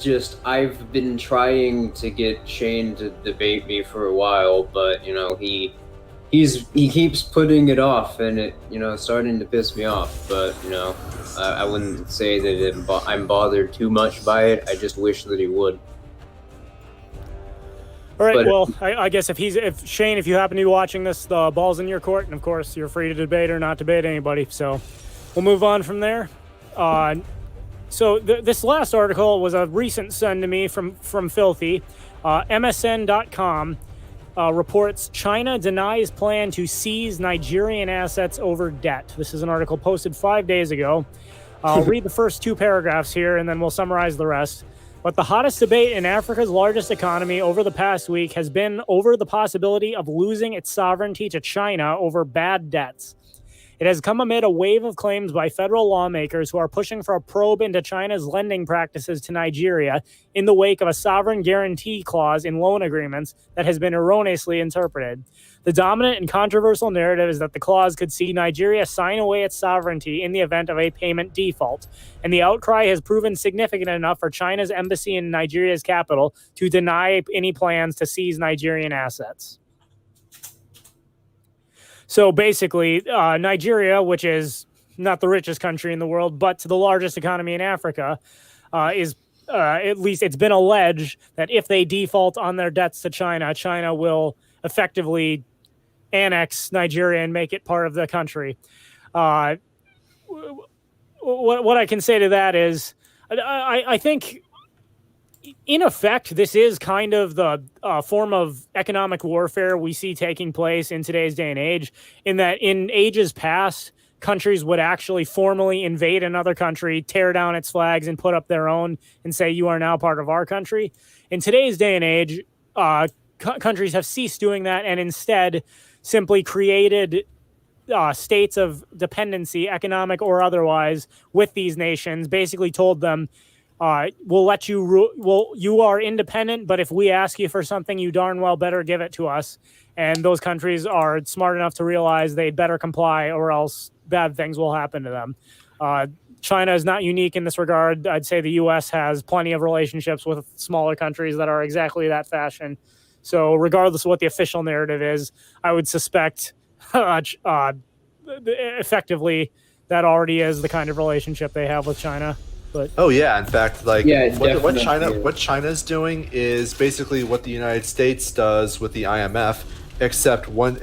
just I've been trying to get Shane to debate me for a while, but you know he keeps putting it off, and it starting to piss me off. But you know, I wouldn't say that I'm bothered too much by it. I just wish that he would. All right. Well, I guess if Shane, if you happen to be watching this, the ball's in your court, and of course you're free to debate or not debate anybody. So we'll move on from there. So this last article was a recent send to me from Filthy. MSN.com reports China denies plan to seize Nigerian assets over debt. This is an article posted 5 days ago. I'll read the first two paragraphs here, and then we'll summarize the rest. But the hottest debate in Africa's largest economy over the past week has been over the possibility of losing its sovereignty to China over bad debts. It has come amid a wave of claims by federal lawmakers who are pushing for a probe into China's lending practices to Nigeria in the wake of a sovereign guarantee clause in loan agreements that has been erroneously interpreted. The dominant and controversial narrative is that the clause could see Nigeria sign away its sovereignty in the event of a payment default, and the outcry has proven significant enough for China's embassy in Nigeria's capital to deny any plans to seize Nigerian assets. So basically, Nigeria, which is not the richest country in the world, but the largest economy in Africa, is at least it's been alleged that if they default on their debts to China, China will effectively annex Nigeria and make it part of the country. What I can say to that is, I think, in effect, this is kind of the form of economic warfare we see taking place in today's day and age, in that in ages past, countries would actually formally invade another country, tear down its flags, and put up their own and say, you are now part of our country. In today's day and age, countries have ceased doing that and instead simply created states of dependency, economic or otherwise, with these nations, basically told them, we'll let you you are independent, but if we ask you for something, you darn well better give it to us. And those countries are smart enough to realize they'd better comply or else bad things will happen to them. China is not unique in this regard. I'd say the U.S. has plenty of relationships with smaller countries that are exactly that fashion. So regardless of what the official narrative is, I would suspect effectively that already is the kind of relationship they have with China. But oh yeah, in fact, like what China's doing is basically what the United States does with the IMF, except with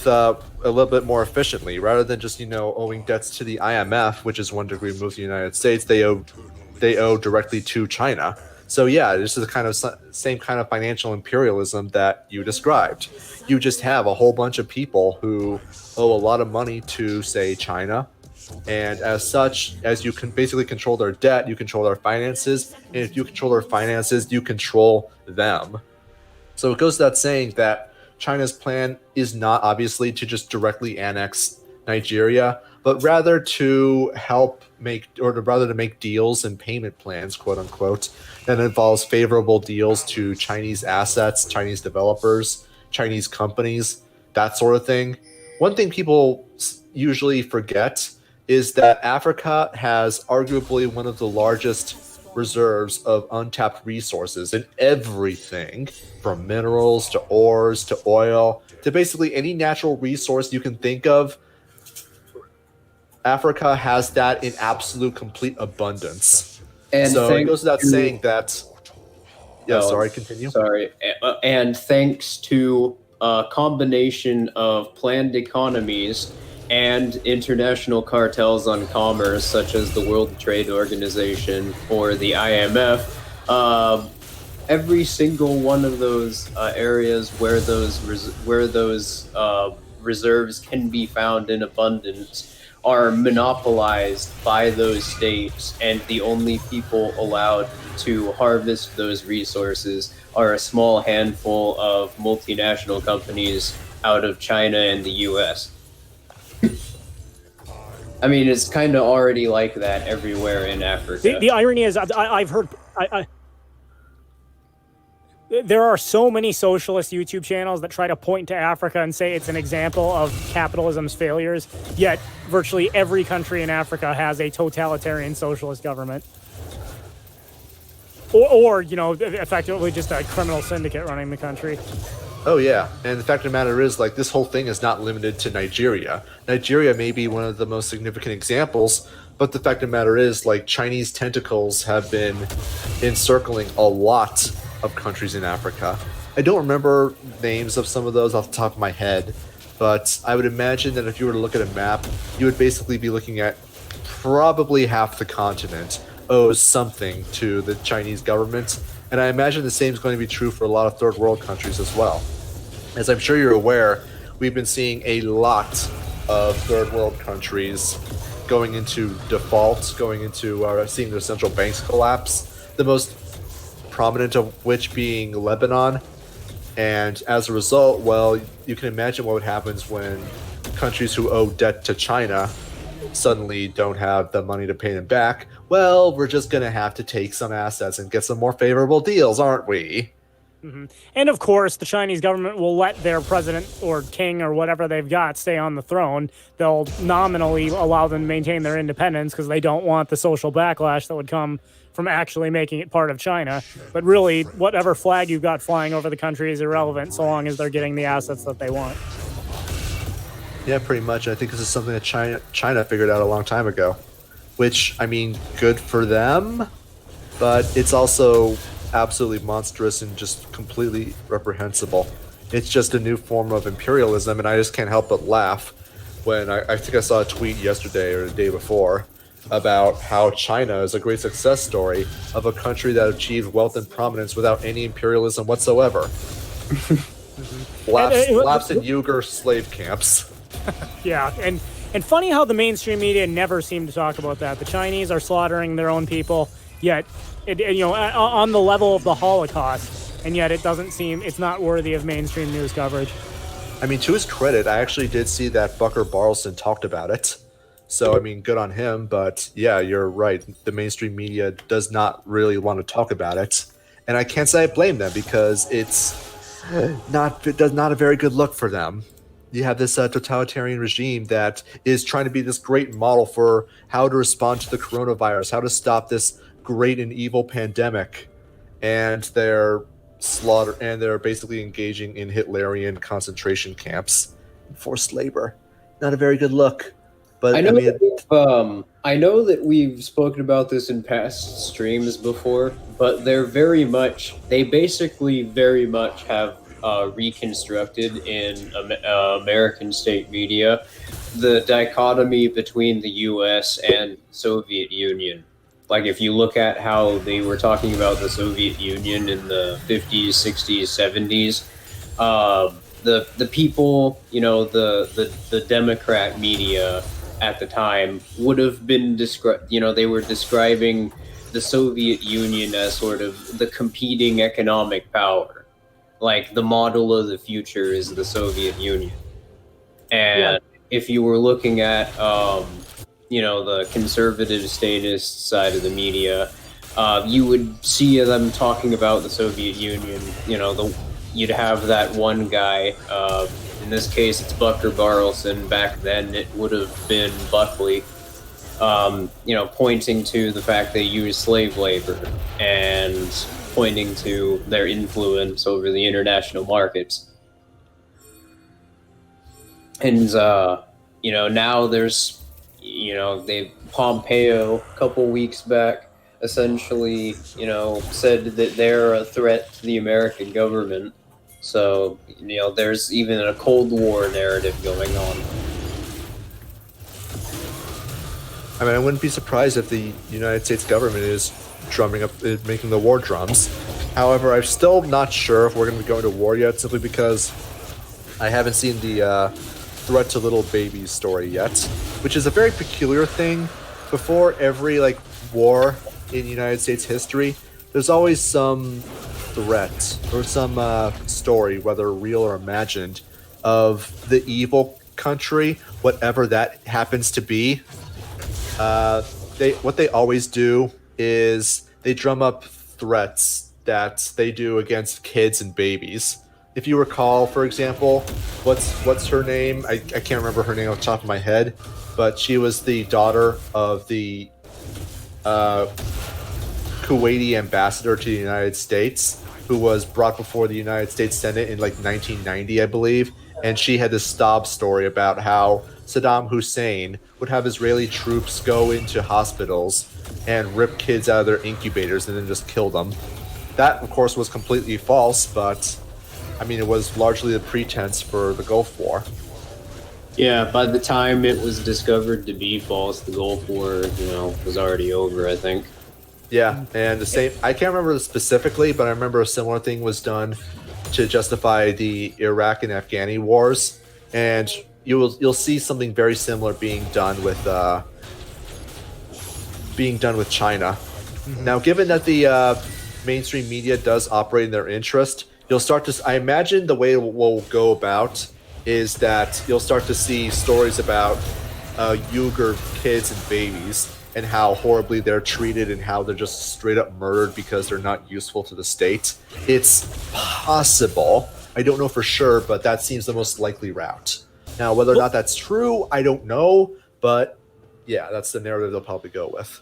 a little bit more efficiently. Rather than just owing debts to the IMF, which is one degree removed from the United States, they owe directly to China. So yeah, this is the kind of same kind of financial imperialism that you described. You just have a whole bunch of people who owe a lot of money to, say, China. And as such, as you can basically control their debt, you control their finances. And if you control their finances, you control them. So it goes without saying that China's plan is not obviously to just directly annex Nigeria, but rather to make deals and payment plans, quote unquote, that involves favorable deals to Chinese assets, Chinese developers, Chinese companies, that sort of thing. One thing people usually forget is that Africa has arguably one of the largest reserves of untapped resources in everything, from minerals to ores to oil to basically any natural resource you can think of. Africa has that in absolute complete abundance. And so it goes without saying that. Yeah, continue. And thanks to a combination of planned economies and international cartels on commerce, such as the World Trade Organization or the IMF, every single one of those areas where those reserves can be found in abundance are monopolized by those states, and the only people allowed to harvest those resources are a small handful of multinational companies out of China and the US. I mean, it's kind of already like that everywhere in Africa. The irony is, I've heard... there are so many socialist YouTube channels that try to point to Africa and say it's an example of capitalism's failures, yet virtually every country in Africa has a totalitarian socialist government. or effectively just a criminal syndicate running the country. Oh yeah, and the fact of the matter is, like, this whole thing is not limited to Nigeria. Nigeria may be one of the most significant examples, but the fact of the matter is, like, Chinese tentacles have been encircling a lot of countries in Africa. I don't remember names of some of those off the top of my head, but I would imagine that if you were to look at a map, you would basically be looking at probably half the continent owes something to the Chinese government. And I imagine the same is going to be true for a lot of third world countries as well. As I'm sure you're aware, we've been seeing a lot of third world countries going into default, going into seeing their central banks collapse, the most prominent of which being Lebanon. And as a result, well, you can imagine what happens when countries who owe debt to China suddenly don't have the money to pay them back. Well, we're just going to have to take some assets and get some more favorable deals, aren't we? Mm-hmm. And of course, the Chinese government will let their president or king or whatever they've got stay on the throne. They'll nominally allow them to maintain their independence because they don't want the social backlash that would come from actually making it part of China. But really, whatever flag you've got flying over the country is irrelevant so long as they're getting the assets that they want. Yeah, pretty much. I think this is something that China figured out a long time ago. Which, I mean, good for them, but it's also absolutely monstrous and just completely reprehensible. It's just a new form of imperialism, and I just can't help but laugh when I think I saw a tweet yesterday or the day before about how China is a great success story of a country that achieved wealth and prominence without any imperialism whatsoever. Laughs in Uyghur slave camps. Yeah, and funny how the mainstream media never seem to talk about that. The Chinese are slaughtering their own people, yet, on the level of the Holocaust, and yet it doesn't seem, it's not worthy of mainstream news coverage. I mean, to his credit, I actually did see that Bucker Barlson talked about it. So, I mean, good on him, but yeah, you're right. The mainstream media does not really want to talk about it. And I can't say I blame them because it does not a very good look for them. You have this totalitarian regime that is trying to be this great model for how to respond to the coronavirus, how to stop this great and evil pandemic, and they're basically engaging in Hitlerian concentration camps, forced labor. Not a very good look. But I know that we've spoken about this in past streams before, but they basically very much have reconstructed in American state media the dichotomy between the U.S. and Soviet Union. Like, if you look at how they were talking about the Soviet Union in the 50s, 60s, 70s, the people, the Democrat media at the time would have been they were describing the Soviet Union as sort of the competing economic power. Like, the model of the future is the Soviet Union. And if you were looking at, the conservative statist side of the media, you would see them talking about the Soviet Union. You'd have that one guy, in this case it's Bucker Barlson, back then it would have been Buckley, pointing to the fact they used slave labor and pointing to their influence over the international markets. And, now there's, Pompeo, a couple weeks back, essentially, said that they're a threat to the American government. So, there's even a Cold War narrative going on. I mean, I wouldn't be surprised if the United States government is drumming up, making the war drums. However, I'm still not sure if we're going to be going to war yet, simply because I haven't seen the threat to little babies story yet, which is a very peculiar thing. Before every war in United States history, there's always some threat or some story, whether real or imagined, of the evil country, whatever that happens to be. What they always do is they drum up threats that they do against kids and babies. If you recall, for example, what's her name? I can't remember her name off the top of my head, but she was the daughter of the Kuwaiti ambassador to the United States who was brought before the United States Senate in like 1990, I believe. And she had this sob story about how Saddam Hussein would have Israeli troops go into hospitals and rip kids out of their incubators and then just kill them. That, of course, was completely false, but I mean, it was largely the pretense for the Gulf War. Yeah, by the time it was discovered to be false, the Gulf War, was already over, I think. Yeah, and the same, I can't remember specifically, but I remember a similar thing was done to justify the Iraq and Afghani wars, and you'll see something very similar being done with China. Mm-hmm. Now, given that the mainstream media does operate in their interest, you'll start to, I imagine the way it will go about is that you'll start to see stories about Uyghur kids and babies and how horribly they're treated and how they're just straight up murdered because they're not useful to the state. It's possible. I don't know for sure, but that seems the most likely route. Now, whether or not that's true, I don't know, but yeah, that's the narrative they'll probably go with.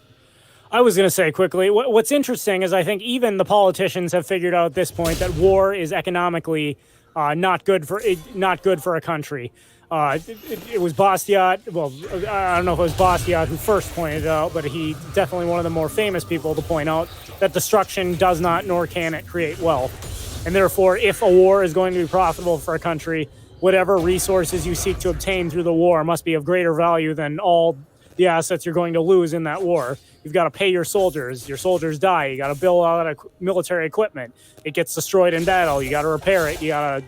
I was going to say quickly, what's interesting is I think even the politicians have figured out at this point that war is economically not good for a country. It was Bastiat. Well, I don't know if it was Bastiat who first pointed it out, but he definitely one of the more famous people to point out that destruction does not nor can it create wealth. And therefore, if a war is going to be profitable for a country, whatever resources you seek to obtain through the war must be of greater value than all the assets you're going to lose in that war. You've got to pay your soldiers die, you got to build out of military equipment, it gets destroyed in battle, you got to repair it, you got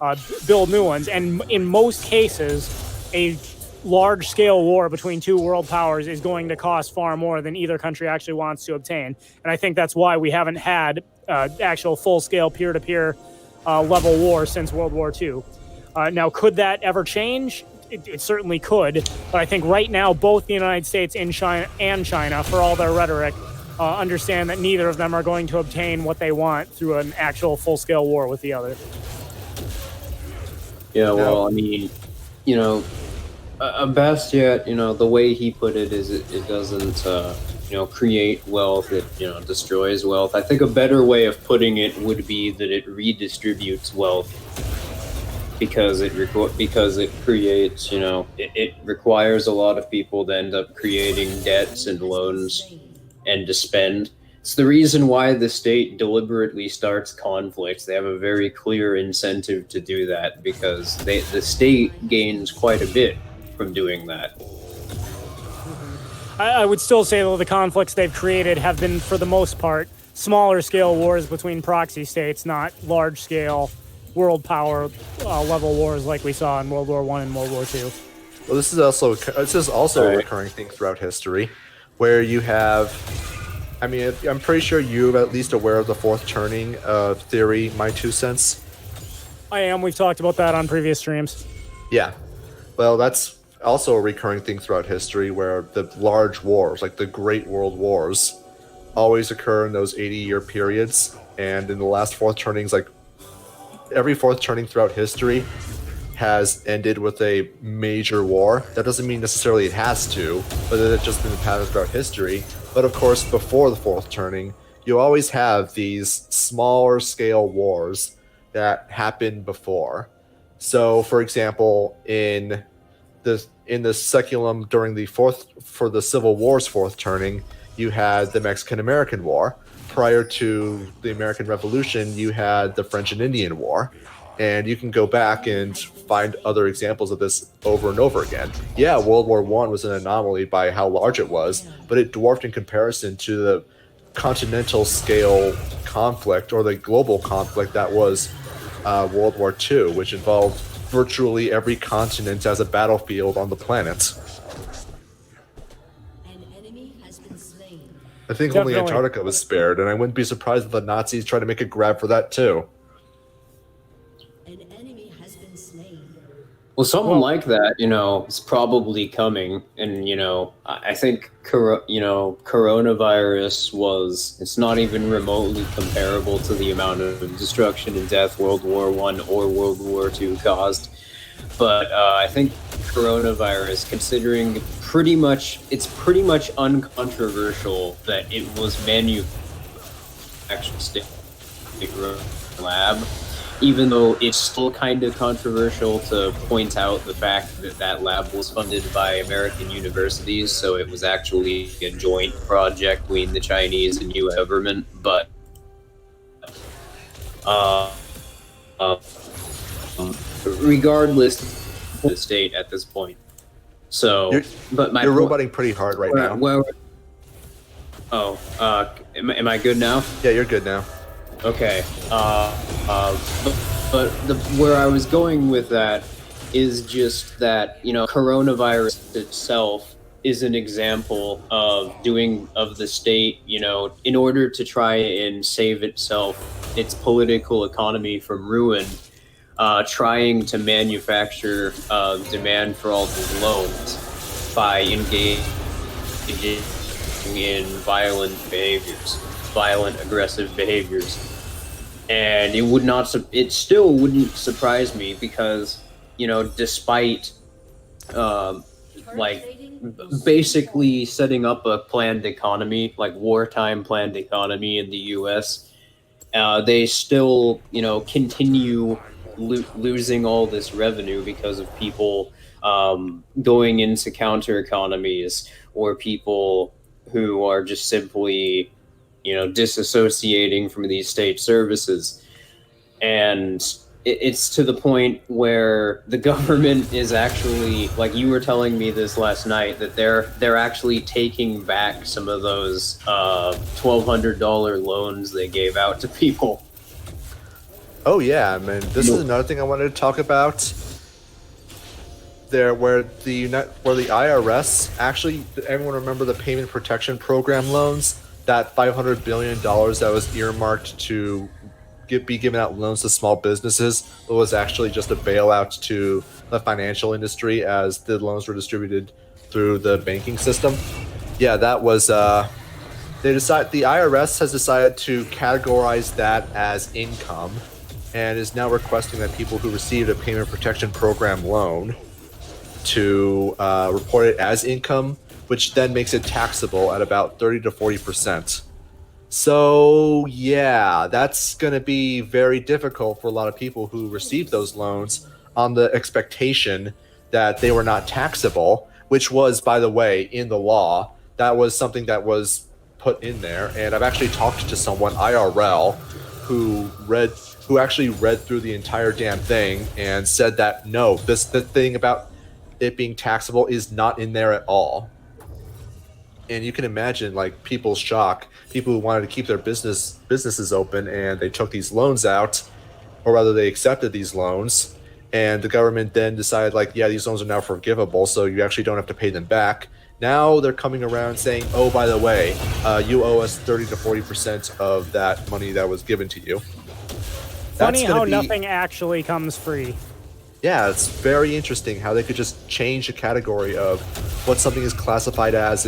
to build new ones. And in most cases, a large-scale war between two world powers is going to cost far more than either country actually wants to obtain. And I think that's why we haven't had actual full-scale peer-to-peer level war since World War II. Now, could that ever change? It certainly could, but I think right now both the United States and China, for all their rhetoric, understand that neither of them are going to obtain what they want through an actual full-scale war with the other. Yeah, well, I mean, Bastiat, the way he put it is it doesn't, create wealth, it, destroys wealth. I think a better way of putting it would be that it redistributes wealth. Because it creates, it requires a lot of people to end up creating debts and loans and to spend. It's the reason why the state deliberately starts conflicts. They have a very clear incentive to do that because the state gains quite a bit from doing that. I would still say, though, the conflicts they've created have been, for the most part, smaller scale wars between proxy states, not large scale world power level wars like we saw in World War I and World War II. Well, this is also a recurring thing throughout history, where you have, I mean, I'm pretty sure you're at least aware of the fourth turning theory, my 2 cents. I am. We've talked about that on previous streams. Yeah. Well, that's also a recurring thing throughout history, where the large wars, like the Great World Wars, always occur in those 80-year periods, and in the last fourth turnings, like every fourth turning throughout history has ended with a major war. That doesn't mean necessarily it has to, but it's just been the pattern throughout history. But of course, before the fourth turning, you always have these smaller scale wars that happened before. So, for example, in the Seculum during for the Civil War's fourth turning, you had the Mexican-American War. Prior to the American Revolution, you had the French and Indian War. And you can go back and find other examples of this over and over again. Yeah, World War I was an anomaly by how large it was, but it dwarfed in comparison to the continental scale conflict or the global conflict that was World War II, which involved virtually every continent as a battlefield on the planet. I think Definitely. Only Antarctica was spared, and I wouldn't be surprised if the Nazis try to make a grab for that too. An enemy has been slain. Well, something like that, is probably coming. And, I think, coronavirus it's not even remotely comparable to the amount of destruction and death World War I or World War II caused. But I think coronavirus, considering it's pretty much uncontroversial that it was actual state lab, even though it's still kind of controversial to point out the fact that that lab was funded by American universities, so it was actually a joint project between the Chinese and U.S. government. But regardless, the state at this point. So, you're roboting pretty hard right now. Am I good now? Yeah, you're good now. Okay. But where I was going with that is just that, you know, coronavirus itself is an example of the state, you know, in order to try and save itself, its political economy from ruin, trying to manufacture demand for all the loans by engaging in violent aggressive behaviors. And it still wouldn't surprise me because, you know, despite basically setting up a planned economy, like wartime planned economy in the US, they still, you know, continue losing all this revenue because of people going into counter economies, or people who are just simply, you know, disassociating from these state services. And it's to the point where the government is actually, like you were telling me this last night, that they're actually taking back some of those $1,200 loans they gave out to people. Oh yeah, man. This is another thing I wanted to talk about. Where the IRS actually, everyone remember the Payment Protection Program loans? That $500 billion that was earmarked to be given out loans to small businesses, it was actually just a bailout to the financial industry as the loans were distributed through the banking system. Yeah, that was the IRS has decided to categorize that as income, and is now requesting that people who received a Payment Protection Program loan to report it as income, which then makes it taxable at about 30 to 40%. So yeah, that's going to be very difficult for a lot of people who received those loans on the expectation that they were not taxable, which was, by the way, in the law. That was something that was put in there, and I've actually talked to someone IRL who actually read through the entire damn thing and said that no, the thing about it being taxable is not in there at all. And you can imagine, like, people's shock, people who wanted to keep their businesses open, and they took these loans out, or rather they accepted these loans, and the government then decided, like, yeah, these loans are now forgivable, so you actually don't have to pay them back. Now they're coming around saying, oh, by the way, you owe us 30 to 40% of that money that was given to you. Funny how nothing actually comes free. Yeah, it's very interesting how they could just change the category of what something is classified as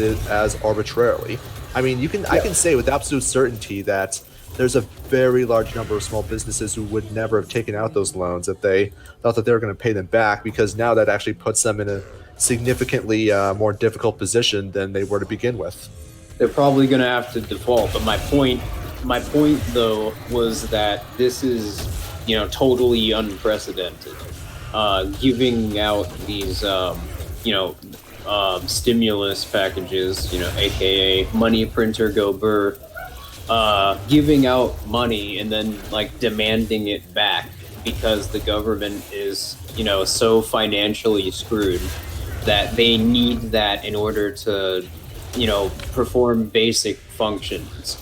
arbitrarily. I mean, I can say with absolute certainty that there's a very large number of small businesses who would never have taken out those loans if they thought that they were going to pay them back, because now that actually puts them in a significantly more difficult position than they were to begin with. They're probably going to have to default. But my point though was that this is, you know, totally unprecedented. Giving out these, stimulus packages, you know, aka money printer go burr, giving out money and then, like, demanding it back because the government is, you know, so financially screwed that they need that in order to, you know, perform basic functions.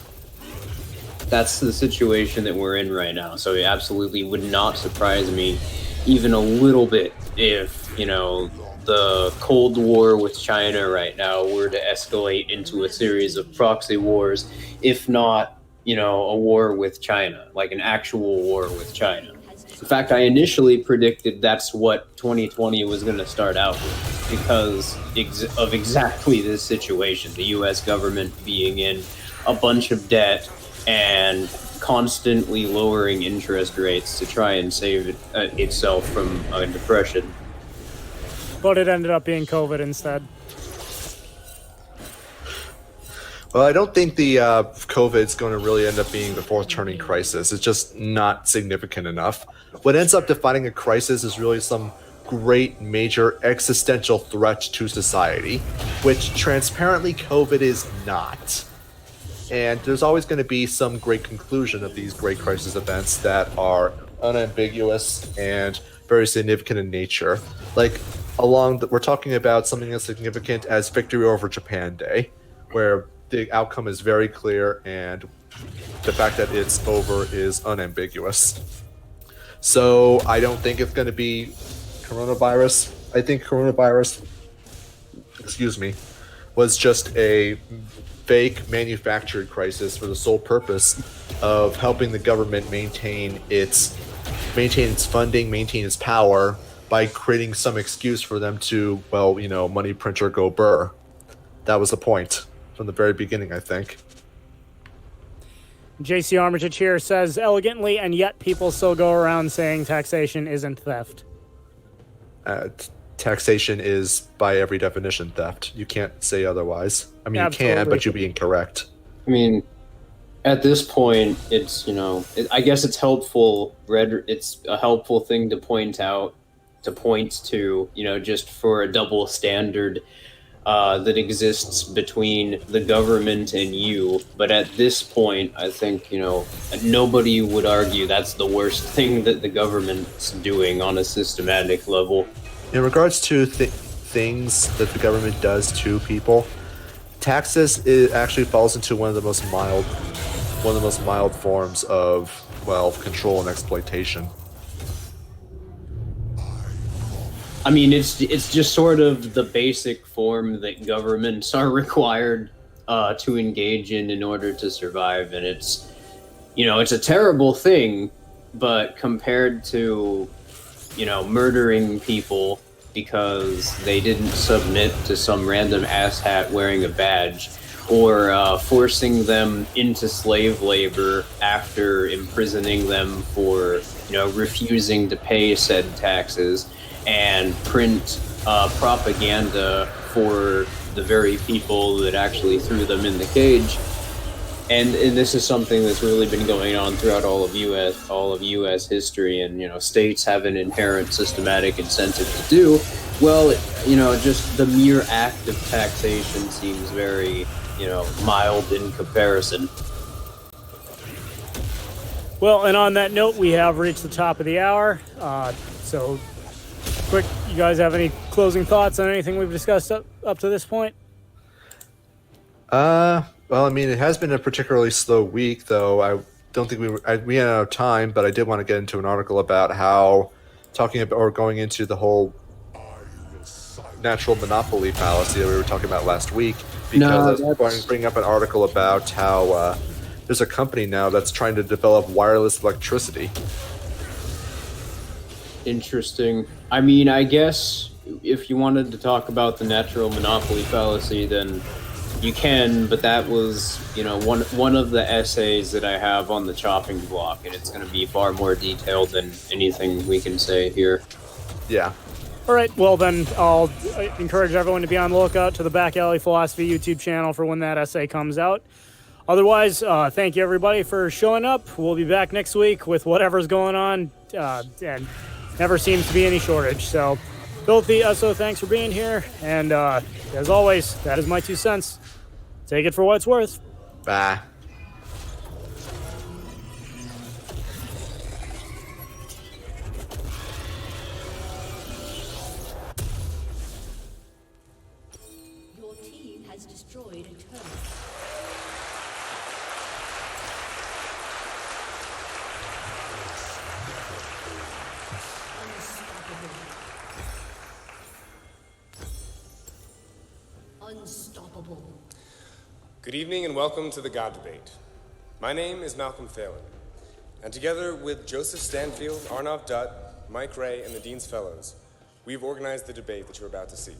That's the situation that we're in right now. So it absolutely would not surprise me even a little bit if, you know, the Cold War with China right now were to escalate into a series of proxy wars, if not, you know, a war with China, like an actual war with China. In fact, I initially predicted that's what 2020 was going to start out with because of exactly this situation, the U.S. government being in a bunch of debt and constantly lowering interest rates to try and save itself from a depression. But it ended up being COVID instead. Well, I don't think the COVID is going to really end up being the fourth turning crisis. It's just not significant enough. What ends up defining a crisis is really some great major existential threat to society, which transparently COVID is not. And there's always going to be some great conclusion of these great crisis events that are unambiguous and very significant in nature. Like, we're talking about something as significant as Victory over Japan Day, where the outcome is very clear and the fact that it's over is unambiguous. So I don't think it's going to be coronavirus. I think coronavirus, was just a fake manufactured crisis for the sole purpose of helping the government maintain its funding, maintain its power by creating some excuse for them to, money printer go burr. That was the point from the very beginning, I think. JC Armitage here says elegantly, and yet people still go around saying taxation isn't theft. Taxation is, by every definition, theft. You can't say otherwise. I mean, Absolutely. You can, but you'd be incorrect. I mean, at this point, it's, I guess it's helpful. It's a helpful thing to point to, just for a double standard that exists between the government and you. But at this point, I think, nobody would argue that's the worst thing that the government's doing on a systematic level. In regards to things that the government does to people, taxes actually falls into one of the most mild forms of, control and exploitation. I mean, it's just sort of the basic form that governments are required to engage in order to survive, and it's a terrible thing, but compared to murdering people because they didn't submit to some random asshat wearing a badge, or forcing them into slave labor after imprisoning them for refusing to pay said taxes, and print propaganda for the very people that actually threw them in the cage. And this is something that's really been going on throughout all of U.S. history, and states have an inherent systematic incentive to do. Well, just the mere act of taxation seems very, mild in comparison. Well, and on that note, we have reached the top of the hour. So, quick, you guys have any closing thoughts on anything we've discussed up to this point? Well, I mean, it has been a particularly slow week, though. I don't think we ran out of time, but I did want to get into an article about going into the whole natural monopoly fallacy that we were talking about last week, because I was going to bring up an article about how there's a company now that's trying to develop wireless electricity. Interesting. I mean, I guess if you wanted to talk about the natural monopoly fallacy, then you can, but that was, one of the essays that I have on the chopping block, and it's going to be far more detailed than anything we can say here. Yeah. All right, well then, I'll encourage everyone to be on the lookout to the Back Alley Philosophy YouTube channel for when that essay comes out. Otherwise, thank you everybody for showing up. We'll be back next week with whatever's going on, and never seems to be any shortage. So, Filthy, so thanks for being here, and as always, that is my 2 cents. Take it for what it's worth. Bye. Your team has destroyed a turret. Unstoppable. Good evening and welcome to the God Debate. My name is Malcolm Phelan, and together with Joseph Stanfield, Arnav Dutt, Mike Ray, and the Dean's Fellows, we've organized the debate that you're about to see.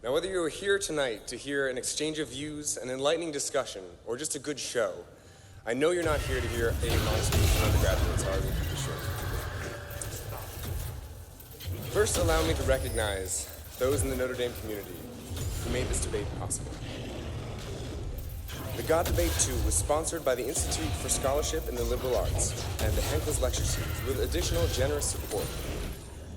Now, whether you're here tonight to hear an exchange of views, an enlightening discussion, or just a good show, I know you're not here to hear a monster from undergraduates argue for sure. First, allow me to recognize those in the Notre Dame community who made this debate possible. The God Debate 2 was sponsored by the Institute for Scholarship in the Liberal Arts and the Henkel's Lecture Series with additional generous support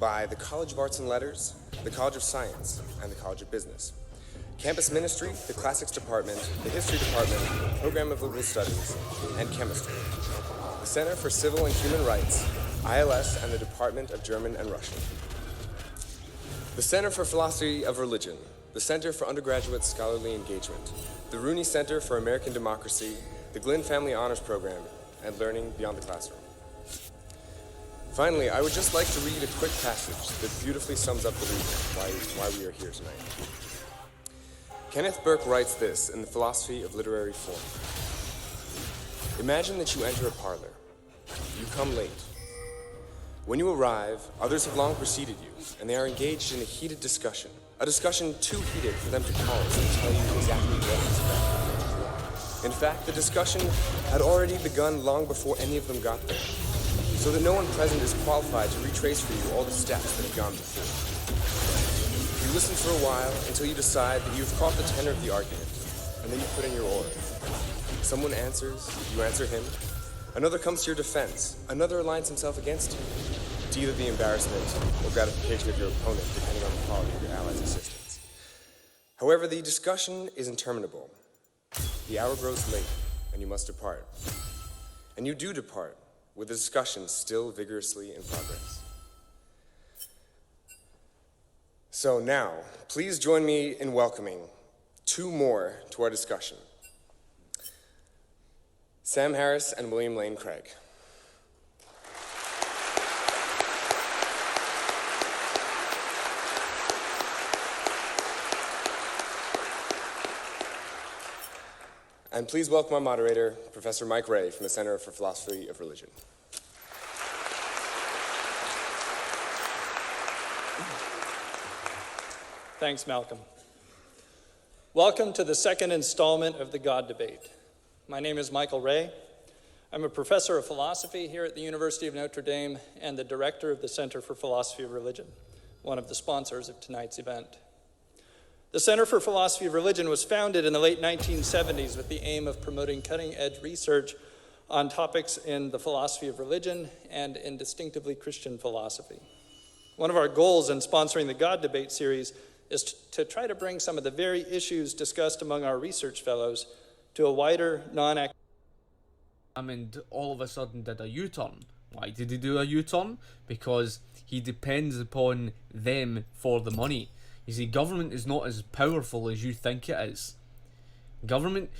by the College of Arts and Letters, the College of Science, and the College of Business. Campus Ministry, the Classics Department, the History Department, Program of Liberal Studies, and Chemistry. The Center for Civil and Human Rights, ILS, and the Department of German and Russian. The Center for Philosophy of Religion, the Center for Undergraduate Scholarly Engagement, the Rooney Center for American Democracy, the Glynn Family Honors Program, and Learning Beyond the Classroom. Finally, I would just like to read a quick passage that beautifully sums up the reason why we are here tonight. Kenneth Burke writes this in the Philosophy of Literary Form. Imagine that you enter a parlor. You come late. When you arrive, others have long preceded you, and they are engaged in a heated discussion. A discussion too heated for them to pause and tell you exactly what to expect. In fact, the discussion had already begun long before any of them got there, so that no one present is qualified to retrace for you all the steps that have gone before. You listen for a while until you decide that you've caught the tenor of the argument, and then you put in your order. Someone answers, you answer him. Another comes to your defense. Another aligns himself against you, to either the embarrassment or gratification of your opponent, depending on the quality of your ally's assistance. However, the discussion is interminable. The hour grows late, and you must depart. And you do depart, with the discussion still vigorously in progress. So now, please join me in welcoming two more to our discussion. Sam Harris and William Lane Craig. And please welcome our moderator, Professor Mike Ray from the Center for Philosophy of Religion. Thanks, Malcolm. Welcome to the second installment of the God Debate. My name is Michael Ray. I'm a professor of philosophy here at the University of Notre Dame and the director of the Center for Philosophy of Religion, one of the sponsors of tonight's event. The Center for Philosophy of Religion was founded in the late 1970s with the aim of promoting cutting-edge research on topics in the philosophy of religion and in distinctively Christian philosophy. One of our goals in sponsoring the God Debate series is to try to bring some of the very issues discussed among our research fellows to a wider, non-academic... And all of a sudden did a U-turn. Why did he do a U-turn? Because he depends upon them for the money. You see, government is not as powerful as you think it is. Government,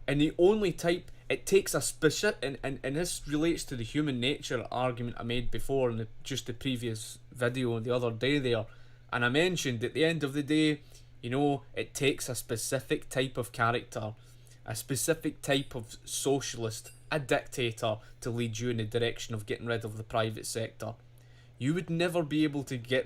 and the only type, it takes a specific, and this relates to the human nature argument I made before in just the previous video the other day there, and I mentioned at the end of the day, you know, it takes a specific type of character, a specific type of socialist, a dictator, to lead you in the direction of getting rid of the private sector. You would never be able to get